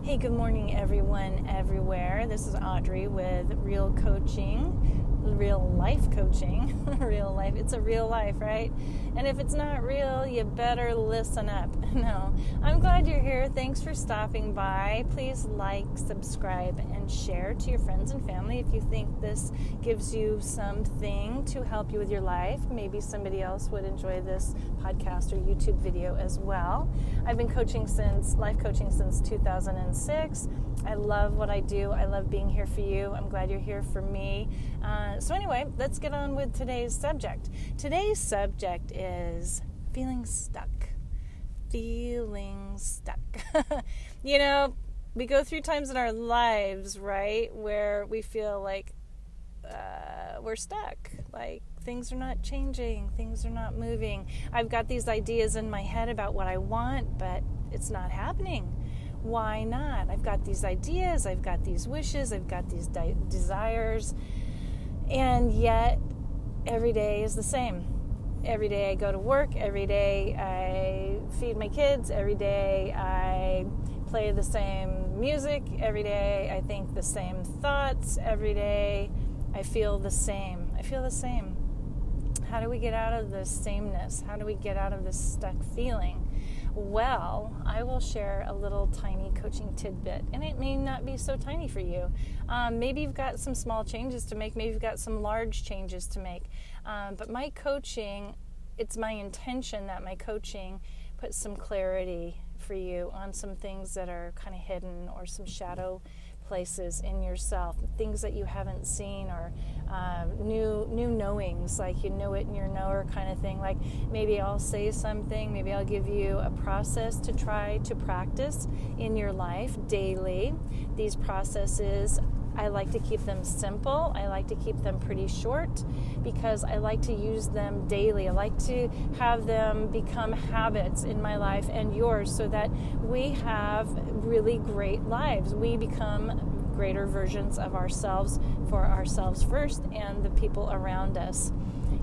Hey, good morning, everyone, everywhere. This is Audrey with Real Coaching, Real Life Coaching. Real life, it's a real life, right? And if it's not real, you better listen up. No, I'm glad you're here. Thanks for stopping by. Please like, subscribe, and share to your friends and family if you think this gives you something to help you with your life. Maybe somebody else would enjoy this podcast or YouTube video as well. I've been life coaching since 2006. I love what I do. I love being here for you. I'm glad you're here for me. So anyway, let's get on with today's subject. Today's subject is feeling stuck. Feeling stuck. You know, we go through times in our lives, right, where we feel like we're stuck. Like things are not changing. Things are not moving. I've got these ideas in my head about what I want, but it's not happening. Why not? I've got these ideas, I've got these wishes, I've got these desires, and yet every day is the same. Every day I go to work, every day I feed my kids, every day I play the same music, every day I think the same thoughts, every day I feel the same. How do we get out of this sameness? How do we get out of this stuck feeling? Well, I will share a little tiny coaching tidbit, and it may not be so tiny for you. Maybe you've got some small changes to make. Maybe you've got some large changes to make. But my coaching, it's my intention that my coaching puts some clarity for you on some things that are kind of hidden or some shadow places in yourself, things that you haven't seen, or new knowings, like you know it in your knower kind of thing. Like maybe I'll say something, maybe I'll give you a process to try to practice in your life daily. These processes, I like to keep them simple. I like to keep them pretty short because I like to use them daily. I like to have them become habits in my life and yours so that we have really great lives. We become greater versions of ourselves for ourselves first and the people around us.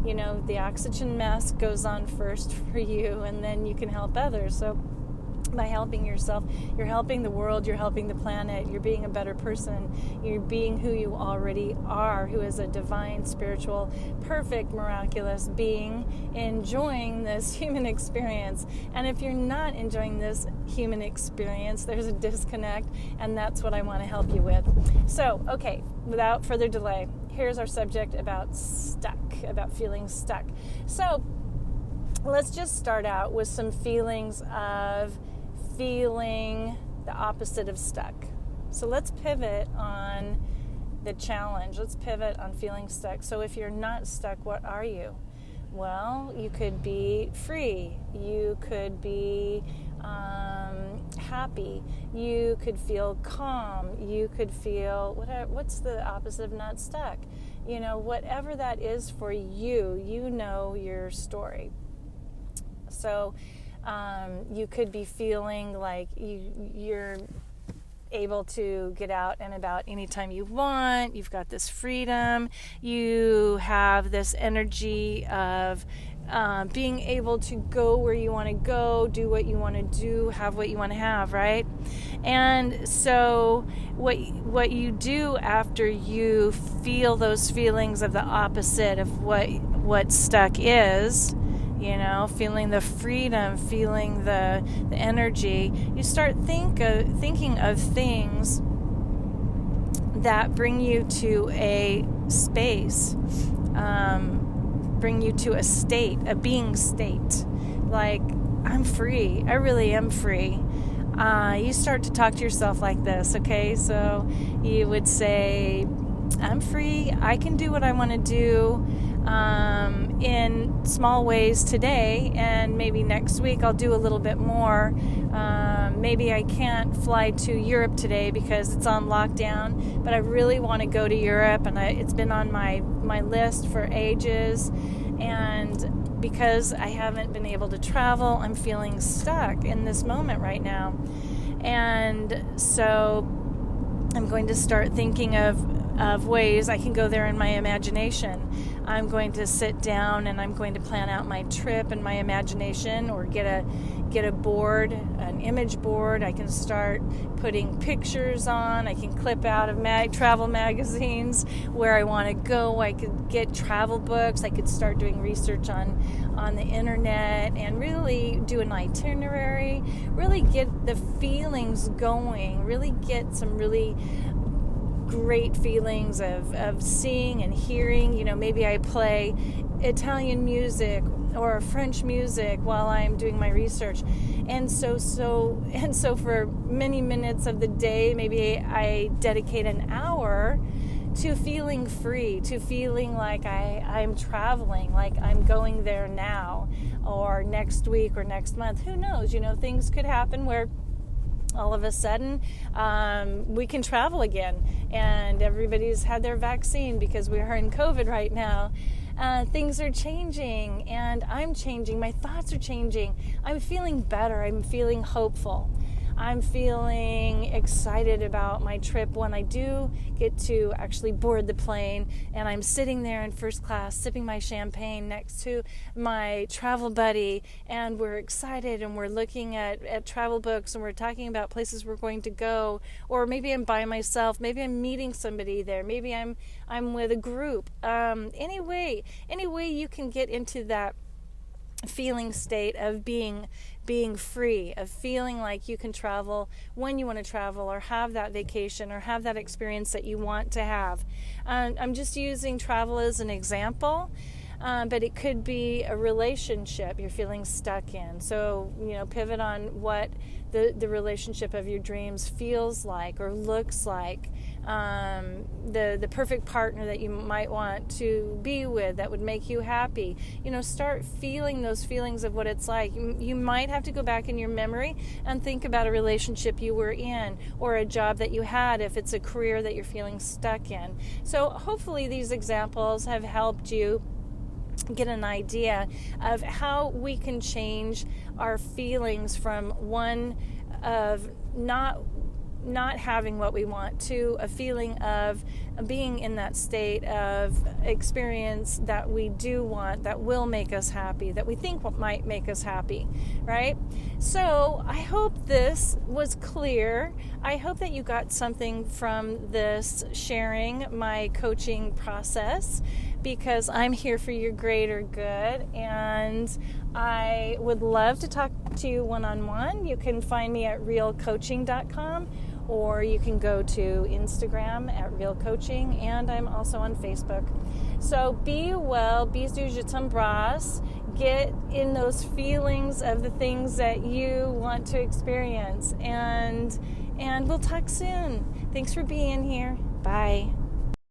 You know, the oxygen mask goes on first for you, and then you can help others. So by helping yourself, you're helping the world, you're helping the planet, you're being a better person, you're being who you already are, who is a divine, spiritual, perfect, miraculous being enjoying this human experience. And if you're not enjoying this human experience, there's a disconnect, and that's what I want to help you with. So, okay, without further delay, here's our subject about feeling stuck. So, let's just start out with some feelings of feeling the opposite of stuck. So let's pivot on the challenge. Let's pivot on feeling stuck. So if you're not stuck, what are you? Well, you could be free. You could be happy. You could feel calm. You could feel what's the opposite of not stuck? You know, whatever that is for you, you know your story. So you could be feeling like you're able to get out and about anytime you want. You've got this freedom. You have this energy of being able to go where you want to go, do what you want to do, have what you want to have, right? And so what you do after you feel those feelings of the opposite of what stuck is, you know, feeling the freedom, feeling the energy, you start thinking of things that bring you to a space, bring you to a state, a being state. Like, I'm free. I really am free. You start to talk to yourself like this, okay? So you would say, I'm free. I can do what I want to do in small ways today, and maybe next week I'll do a little bit more. Maybe I can't fly to Europe today because it's on lockdown, but I really want to go to Europe, and it's been on my list for ages, and because I haven't been able to travel, I'm feeling stuck in this moment right now. And so I'm going to start thinking of ways I can go there in my imagination. I'm going to sit down and I'm going to plan out my trip in my imagination, or get get a board, an image board. I can start putting pictures on. I can clip out of travel magazines where I want to go. I could get travel books. I could start doing research on the internet and really do an itinerary, really get the feelings going, really get some really great feelings of seeing and hearing. Maybe I play Italian music or French music while I'm doing my research, and so for many minutes of the day, maybe I dedicate an hour to feeling free, to feeling like I'm traveling, like I'm going there now or next week or next month. Who knows? Things could happen where all of a sudden we can travel again, and everybody's had their vaccine because we are in COVID right now. Things are changing, and I'm changing. My thoughts are changing. I'm feeling better. I'm feeling hopeful. I'm feeling excited about my trip when I do get to actually board the plane and I'm sitting there in first class sipping my champagne next to my travel buddy, and we're excited and we're looking at travel books and we're talking about places we're going to go. Or maybe I'm by myself, maybe I'm meeting somebody there, maybe I'm with a group. Any way you can get into that feeling state of being free, of feeling like you can travel when you want to travel, or have that vacation, or have that experience that you want to have. I'm just using travel as an example, but it could be a relationship you're feeling stuck in. So, pivot on what the relationship of your dreams feels like or looks like. The perfect partner that you might want to be with that would make you happy. Start feeling those feelings of what it's like. You might have to go back in your memory and think about a relationship you were in, or a job that you had if it's a career that you're feeling stuck in. So hopefully these examples have helped you get an idea of how we can change our feelings from one of not having what we want to a feeling of being in that state of experience that we do want, that will make us happy, that we think might make us happy, right? So I hope this was clear. I hope that you got something from this sharing my coaching process, because I'm here for your greater good, and I would love to talk to you one-on-one. You can find me at realcoaching.com, or you can go to Instagram at realcoaching, and I'm also on Facebook. So be well, bisous, je t'embrasse. Get in those feelings of the things that you want to experience, and we'll talk soon. Thanks for being here. Bye.